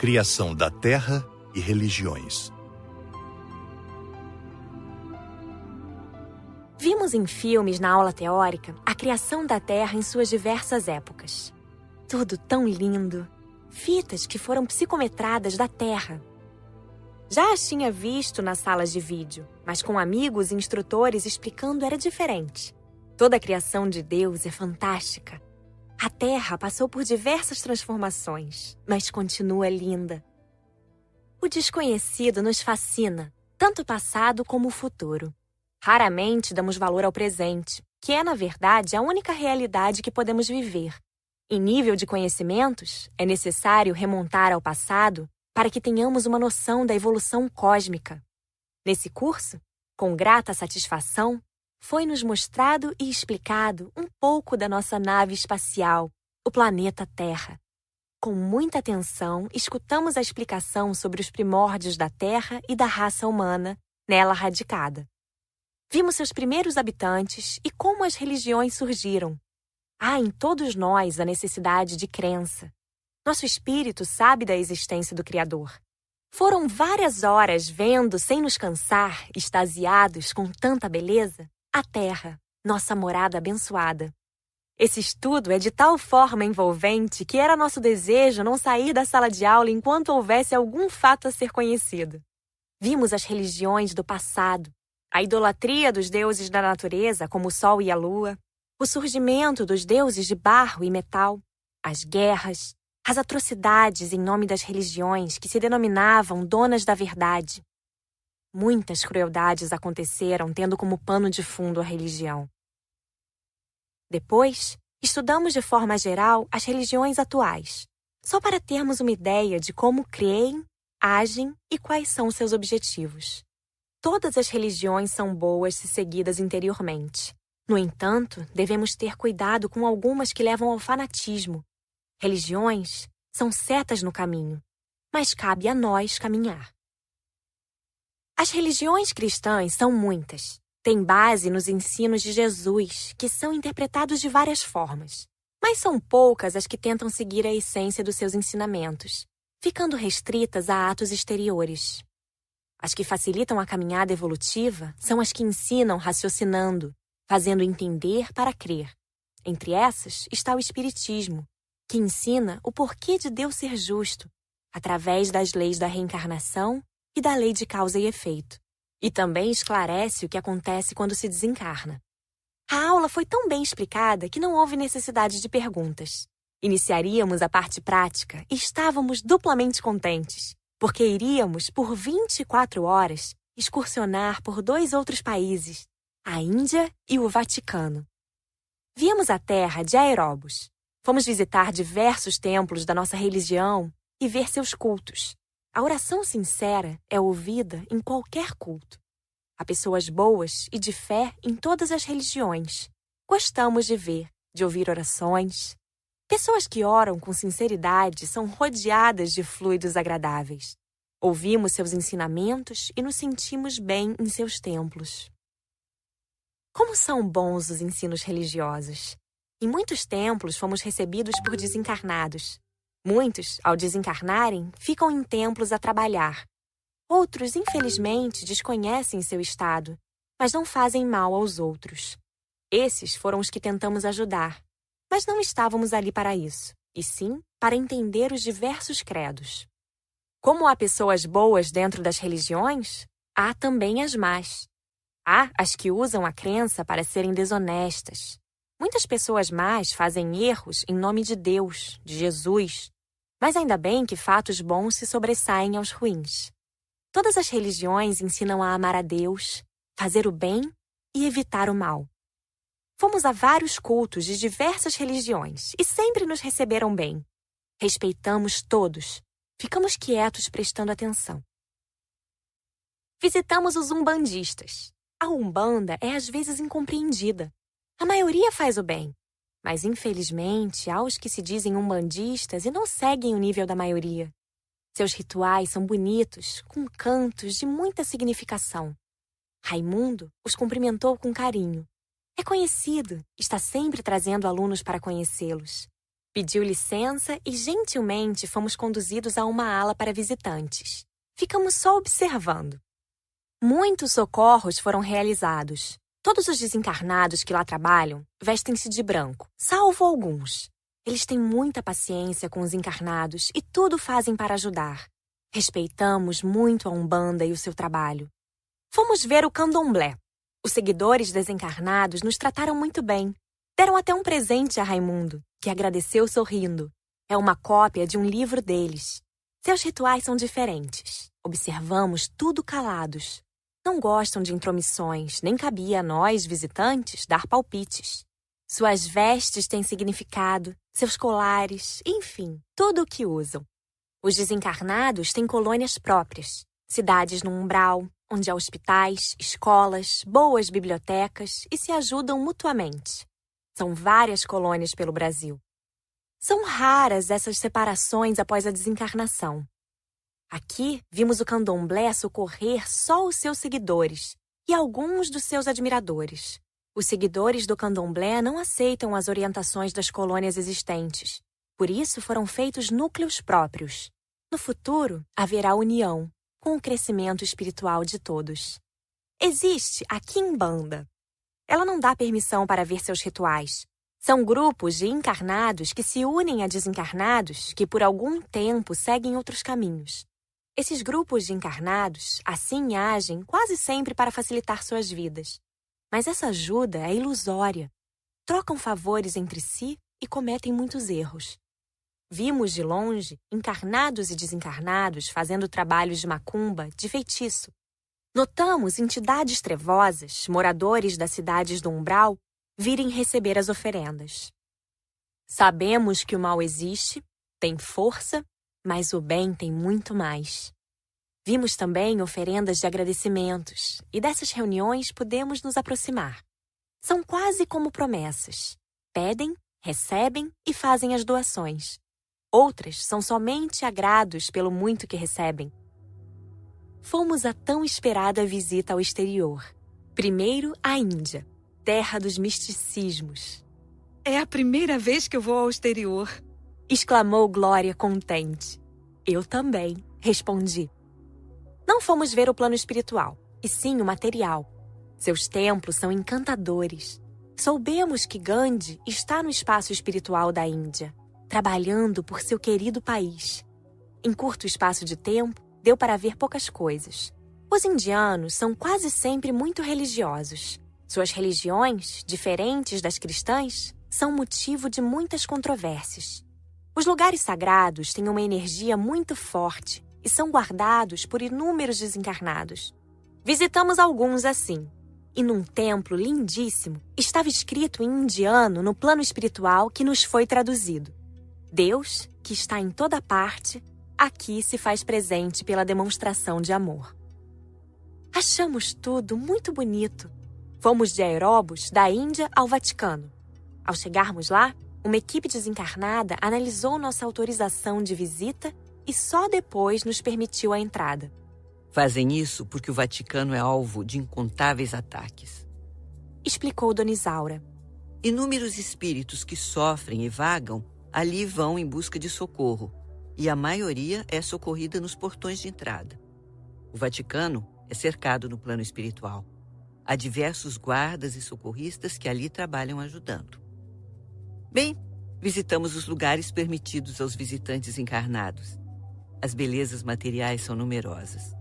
Criação da Terra e religiões. Vimos em filmes na aula teórica a criação da Terra em suas diversas épocas. Tudo tão lindo! Fitas que foram psicometradas da Terra. Já as tinha visto nas salas de vídeo, mas com amigos e instrutores explicando era diferente. Toda a criação de Deus é fantástica. A Terra passou por diversas transformações, mas continua linda. O desconhecido nos fascina, tanto o passado como o futuro. Raramente damos valor ao presente, que é, na verdade, a única realidade que podemos viver. Em nível de conhecimentos, é necessário remontar ao passado para que tenhamos uma noção da evolução cósmica. Nesse curso, com grata satisfação, foi-nos mostrado e explicado um pouco da nossa nave espacial, o planeta Terra. Com muita atenção, escutamos a explicação sobre os primórdios da Terra e da raça humana, nela radicada. Vimos seus primeiros habitantes e como as religiões surgiram. Há em todos nós a necessidade de crença. Nosso espírito sabe da existência do Criador. Foram várias horas vendo, sem nos cansar, extasiados com tanta beleza, a Terra, nossa morada abençoada. Esse estudo é de tal forma envolvente que era nosso desejo não sair da sala de aula enquanto houvesse algum fato a ser conhecido. Vimos as religiões do passado, a idolatria dos deuses da natureza, como o Sol e a Lua, o surgimento dos deuses de barro e metal, as guerras, as atrocidades em nome das religiões que se denominavam donas da verdade. Muitas crueldades aconteceram tendo como pano de fundo a religião. Depois, estudamos de forma geral as religiões atuais, só para termos uma ideia de como creem, agem e quais são seus objetivos. Todas as religiões são boas se seguidas interiormente. No entanto, devemos ter cuidado com algumas que levam ao fanatismo. Religiões são setas no caminho, mas cabe a nós caminhar. As religiões cristãs são muitas. Têm base nos ensinos de Jesus, que são interpretados de várias formas. Mas são poucas as que tentam seguir a essência dos seus ensinamentos, ficando restritas a atos exteriores. As que facilitam a caminhada evolutiva são as que ensinam raciocinando, fazendo entender para crer. Entre essas está o Espiritismo, que ensina o porquê de Deus ser justo, através das leis da reencarnação e da lei de causa e efeito. E também esclarece o que acontece quando se desencarna. A aula foi tão bem explicada que não houve necessidade de perguntas. Iniciaríamos a parte prática e estávamos duplamente contentes, porque iríamos, por 24 horas, excursionar por 2 outros países, a Índia e o Vaticano. Viemos à Terra de aeróbus. Fomos visitar diversos templos da nossa religião e ver seus cultos. A oração sincera é ouvida em qualquer culto. Há pessoas boas e de fé em todas as religiões. Gostamos de ver, de ouvir orações. Pessoas que oram com sinceridade são rodeadas de fluidos agradáveis. Ouvimos seus ensinamentos e nos sentimos bem em seus templos. Como são bons os ensinos religiosos! Em muitos templos fomos recebidos por desencarnados. Muitos, ao desencarnarem, ficam em templos a trabalhar. Outros, infelizmente, desconhecem seu estado, mas não fazem mal aos outros. Esses foram os que tentamos ajudar, mas não estávamos ali para isso, e sim para entender os diversos credos. Como há pessoas boas dentro das religiões, há também as más. Há as que usam a crença para serem desonestas. Muitas pessoas más fazem erros em nome de Deus, de Jesus. Mas ainda bem que fatos bons se sobressaem aos ruins. Todas as religiões ensinam a amar a Deus, fazer o bem e evitar o mal. Fomos a vários cultos de diversas religiões e sempre nos receberam bem. Respeitamos todos. Ficamos quietos prestando atenção. Visitamos os umbandistas. A Umbanda é às vezes incompreendida. A maioria faz o bem, mas infelizmente há os que se dizem umbandistas e não seguem o nível da maioria. Seus rituais são bonitos, com cantos de muita significação. Raimundo os cumprimentou com carinho. É conhecido, está sempre trazendo alunos para conhecê-los. Pediu licença e gentilmente fomos conduzidos a uma ala para visitantes. Ficamos só observando. Muitos socorros foram realizados. Todos os desencarnados que lá trabalham vestem-se de branco, salvo alguns. Eles têm muita paciência com os encarnados e tudo fazem para ajudar. Respeitamos muito a Umbanda e o seu trabalho. Fomos ver o Candomblé. Os seguidores desencarnados nos trataram muito bem. Deram até um presente a Raimundo, que agradeceu sorrindo. É uma cópia de um livro deles. Seus rituais são diferentes. Observamos tudo calados. Não gostam de intromissões, nem cabia a nós, visitantes, dar palpites. Suas vestes têm significado, seus colares, enfim, tudo o que usam. Os desencarnados têm colônias próprias, cidades no umbral, onde há hospitais, escolas, boas bibliotecas e se ajudam mutuamente. São várias colônias pelo Brasil. São raras essas separações após a desencarnação. Aqui, vimos o candomblé socorrer só os seus seguidores e alguns dos seus admiradores. Os seguidores do candomblé não aceitam as orientações das colônias existentes. Por isso, foram feitos núcleos próprios. No futuro, haverá união, com o crescimento espiritual de todos. Existe a Quimbanda. Ela não dá permissão para ver seus rituais. São grupos de encarnados que se unem a desencarnados que por algum tempo seguem outros caminhos. Esses grupos de encarnados assim agem quase sempre para facilitar suas vidas. Mas essa ajuda é ilusória. Trocam favores entre si e cometem muitos erros. Vimos de longe encarnados e desencarnados fazendo trabalhos de macumba, de feitiço. Notamos entidades trevosas, moradores das cidades do umbral, virem receber as oferendas. Sabemos que o mal existe, tem força, mas o bem tem muito mais. Vimos também oferendas de agradecimentos, e dessas reuniões podemos nos aproximar. São quase como promessas. Pedem, recebem e fazem as doações. Outras são somente agrados pelo muito que recebem. Fomos a tão esperada visita ao exterior. Primeiro, à Índia, terra dos misticismos. É a primeira vez que eu vou ao exterior, exclamou Glória contente. Eu também, respondi. Não fomos ver o plano espiritual, e sim o material. Seus templos são encantadores. Soubemos que Gandhi está no espaço espiritual da Índia, trabalhando por seu querido país. Em curto espaço de tempo, deu para ver poucas coisas. Os indianos são quase sempre muito religiosos. Suas religiões, diferentes das cristãs, são motivo de muitas controvérsias. Os lugares sagrados têm uma energia muito forte e são guardados por inúmeros desencarnados. Visitamos alguns assim. E num templo lindíssimo, estava escrito em indiano no plano espiritual que nos foi traduzido. Deus, que está em toda parte, aqui se faz presente pela demonstração de amor. Achamos tudo muito bonito. Fomos de aeróbus da Índia ao Vaticano. Ao chegarmos lá, uma equipe desencarnada analisou nossa autorização de visita e só depois nos permitiu a entrada. Fazem isso porque o Vaticano é alvo de incontáveis ataques, explicou Dona Isaura. Inúmeros espíritos que sofrem e vagam ali vão em busca de socorro, e a maioria é socorrida nos portões de entrada. O Vaticano é cercado no plano espiritual. Há diversos guardas e socorristas que ali trabalham ajudando. Bem, visitamos os lugares permitidos aos visitantes encarnados. As belezas materiais são numerosas.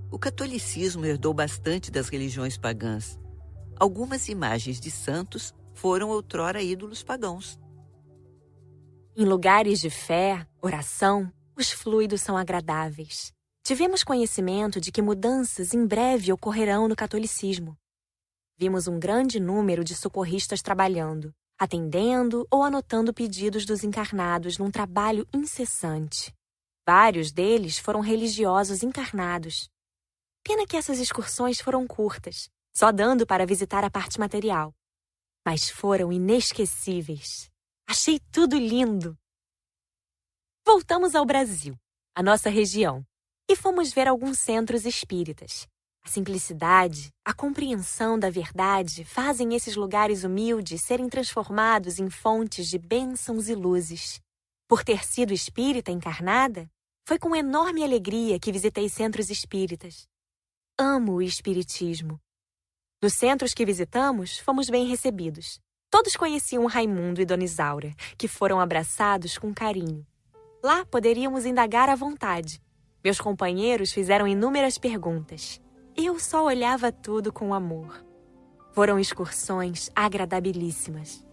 O catolicismo herdou bastante das religiões pagãs. Algumas imagens de santos foram outrora ídolos pagãos. Em lugares de fé, oração, os fluidos são agradáveis. Tivemos conhecimento de que mudanças em breve ocorrerão no catolicismo. Vimos um grande número de socorristas trabalhando, atendendo ou anotando pedidos dos encarnados num trabalho incessante. Vários deles foram religiosos encarnados. Pena que essas excursões foram curtas, só dando para visitar a parte material. Mas foram inesquecíveis. Achei tudo lindo. Voltamos ao Brasil, a nossa região, e fomos ver alguns centros espíritas. A simplicidade, a compreensão da verdade fazem esses lugares humildes serem transformados em fontes de bênçãos e luzes. Por ter sido espírita encarnada, foi com enorme alegria que visitei centros espíritas. Amo o espiritismo. Nos centros que visitamos, fomos bem recebidos. Todos conheciam Raimundo e Dona Isaura, que foram abraçados com carinho. Lá poderíamos indagar à vontade. Meus companheiros fizeram inúmeras perguntas. Eu só olhava tudo com amor. Foram excursões agradabilíssimas.